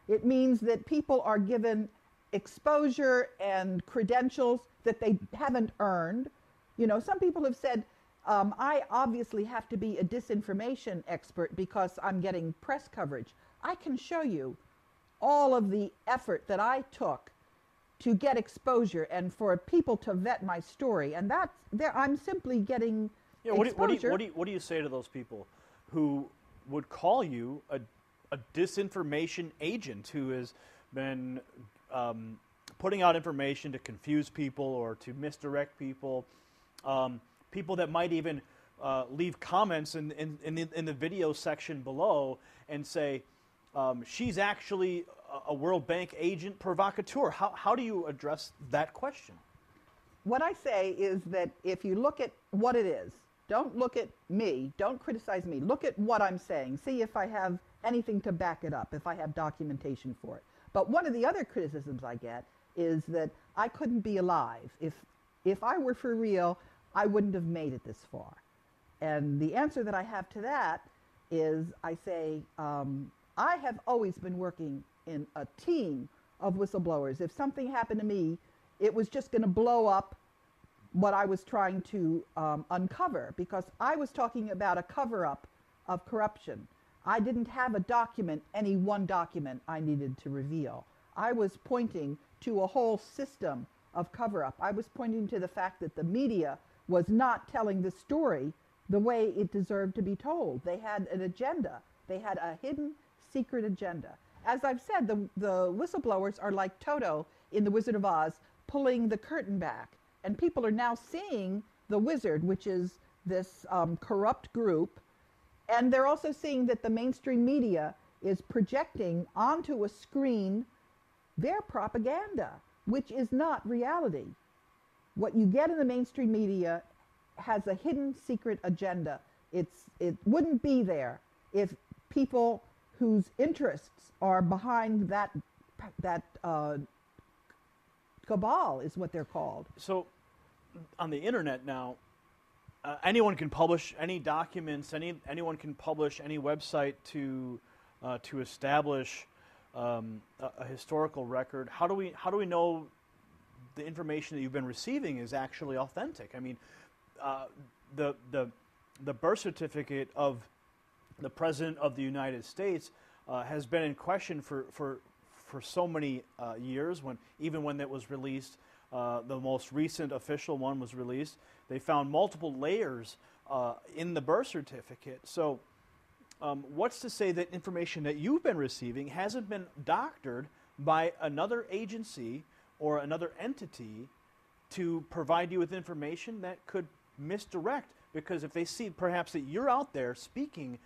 It means that people are given exposure and credentials that they haven't earned. You know, some people have said, I obviously have to be a disinformation expert because I'm getting press coverage. I can show you all of the effort that I took to get exposure and for people to vet my story. And that's there. I'm simply getting exposure. What do you say to those people who would call you a disinformation agent who has been putting out information to confuse people or to misdirect people, people that might even leave comments in the video section below and say, she's actually a World Bank agent provocateur. How do you address that question? What I say is that if you look at what it is, don't look at me, don't criticize me, look at what I'm saying, see if I have anything to back it up, if I have documentation for it. But one of the other criticisms I get is that I couldn't be alive. If I were for real, I wouldn't have made it this far. And the answer that I have to that is I say, I have always been working in a team of whistleblowers. If something happened to me, it was just going to blow up what I was trying to uncover, because I was talking about a cover-up of corruption. I didn't have a document, any one document I needed to reveal. I was pointing to a whole system of cover-up. I was pointing to the fact that the media was not telling the story the way it deserved to be told. They had an agenda. They had a hidden, secret agenda. As I've said, the whistleblowers are like Toto in The Wizard of Oz, pulling the curtain back. And people are now seeing the wizard, which is this corrupt group. And they're also seeing that the mainstream media is projecting onto a screen their propaganda, which is not reality. What you get in the mainstream media has a hidden secret agenda. It wouldn't be there if people whose interests are behind that cabal is what they're called. So on the internet now, anyone can publish any documents, anyone can publish any website to establish a historical record. How do we know the information that you've been receiving is actually authentic? I mean, the birth certificate of the President of the United States has been in question for so many years. Even when it was released, the most recent official one was released, they found multiple layers in the birth certificate. So what's to say that information that you've been receiving hasn't been doctored by another agency or another entity to provide you with information that could misdirect? Because if they see perhaps that you're out there speaking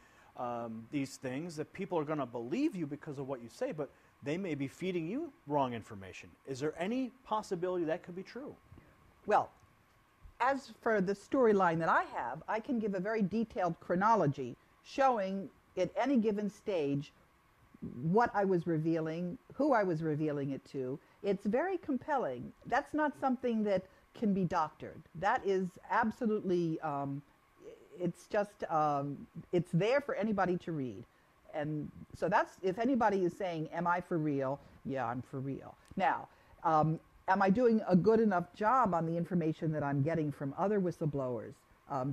these things, that people are going to believe you because of what you say, but they may be feeding you wrong information. Is there any possibility that could be true? Well, as for the storyline that I have, I can give a very detailed chronology showing at any given stage what I was revealing, who I was revealing it to. It's very compelling. That's not something that can be doctored. That is absolutely, it's just, it's there for anybody to read. And so that's, if anybody is saying, am I for real? Yeah, I'm for real. Now, am I doing a good enough job on the information that I'm getting from other whistleblowers?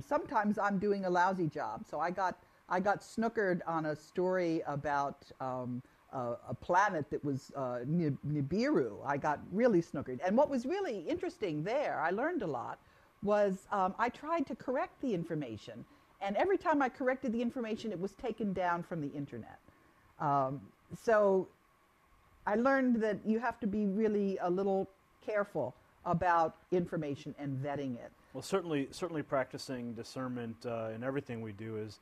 Sometimes I'm doing a lousy job. So I got snookered on a story about a planet that was Nibiru. I got really snookered. And what was really interesting there, I learned a lot, was I tried to correct the information. And every time I corrected the information, it was taken down from the internet. So I learned that you have to be really a little careful about information and vetting it. Well, certainly practicing discernment in everything we do is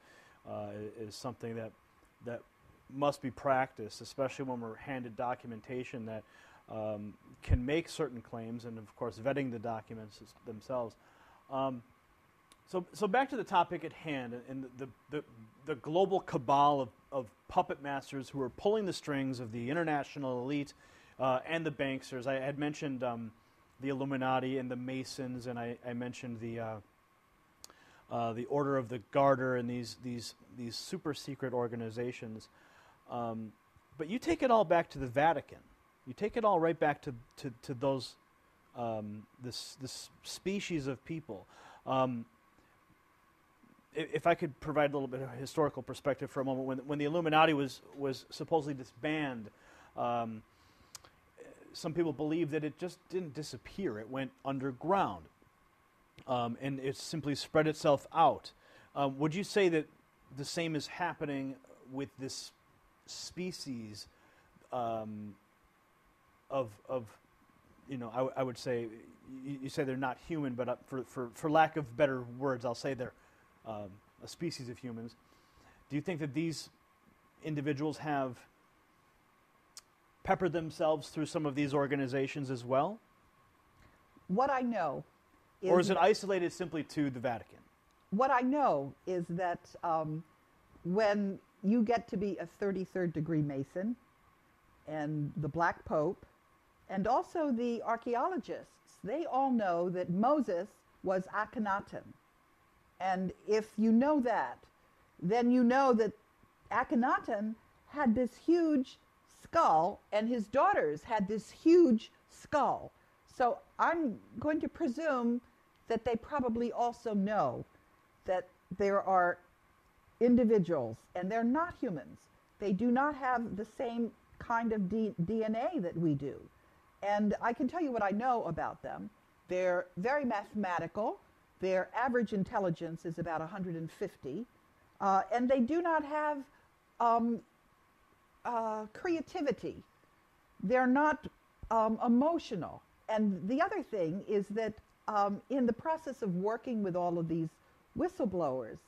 something that must be practiced, especially when we're handed documentation that can make certain claims, and of course vetting the documents themselves. So back to the topic at hand, and the global cabal of puppet masters who are pulling the strings of the international elite and the banksters. I had mentioned the Illuminati and the Masons, and I mentioned the Order of the Garter and these super secret organizations. But you take it all back to the Vatican. You take it all right back to those this species of people. If I could provide a little bit of historical perspective for a moment, when the Illuminati was supposedly disbanded, some people believe that it just didn't disappear. It went underground, and it simply spread itself out. Would you say that the same is happening with this species of I would say, you say they're not human, but for lack of better words, I'll say they're a species of humans. Do you think that these individuals have peppered themselves through some of these organizations as well? What I know is... Or is it isolated simply to the Vatican? What I know is that when you get to be a 33rd degree Mason, and the Black Pope, and also the archaeologists, they all know that Moses was Akhenaten. And if you know that, then you know that Akhenaten had this huge skull, and his daughters had this huge skull. So I'm going to presume that they probably also know that there are individuals, and they're not humans. They do not have the same kind of DNA that we do. And I can tell you what I know about them. They're very mathematical. Their average intelligence is about 150. And they do not have creativity. They're not emotional. And the other thing is that in the process of working with all of these whistleblowers,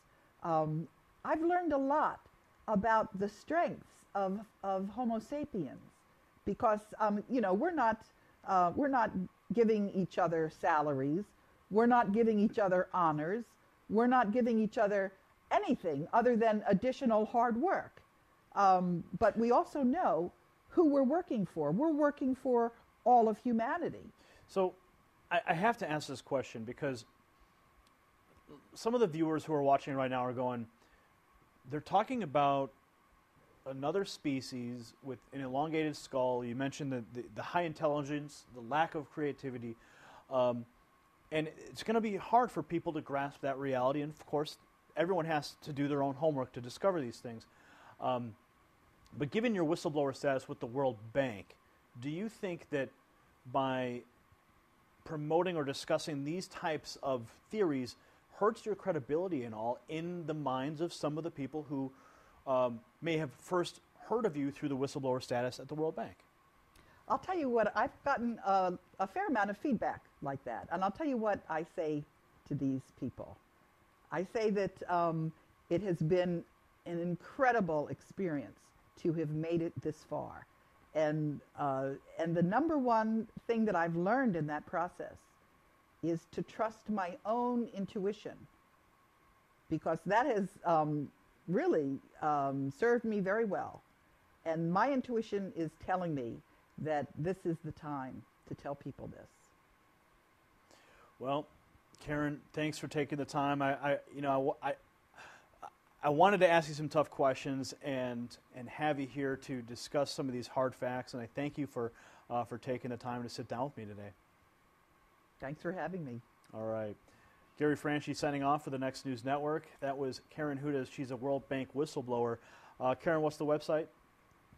I've learned a lot about the strengths of Homo sapiens, because we're not giving each other salaries, we're not giving each other honors, we're not giving each other anything other than additional hard work. But we also know who we're working for. We're working for all of humanity. So I have to ask this question, because some of the viewers who are watching right now are going, they're talking about another species with an elongated skull. You mentioned the high intelligence, the lack of creativity, and it's going to be hard for people to grasp that reality. And of course, everyone has to do their own homework to discover these things. But given your whistleblower status with the World Bank, do you think that by promoting or discussing these types of theories hurts your credibility and all in the minds of some of the people who may have first heard of you through the whistleblower status at the World Bank? I'll tell you what, I've gotten a fair amount of feedback like that. And I'll tell you what I say to these people. I say that it has been an incredible experience to have made it this far. And the number one thing that I've learned in that process is to trust my own intuition, because that has really served me very well. And my intuition is telling me that this is the time to tell people this. Well, Karen, thanks for taking the time. I wanted to ask you some tough questions and have you here to discuss some of these hard facts, and I thank you for taking the time to sit down with me today. Thanks for having me. All right. Gary Franchi signing off for the Next News Network. That was Karen Hudes. She's a World Bank whistleblower. Karen, what's the website?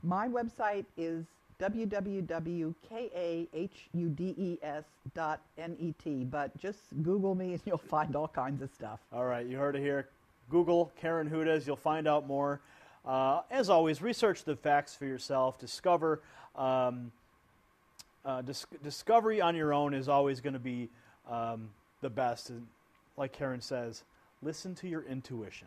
My website is www.kahudes.net, but just Google me and you'll find all kinds of stuff. All right, you heard it here. Google Karen Hudes. You'll find out more. As always, research the facts for yourself. Discover. Discovery on your own is always going to be the best. And like Karen says, listen to your intuition.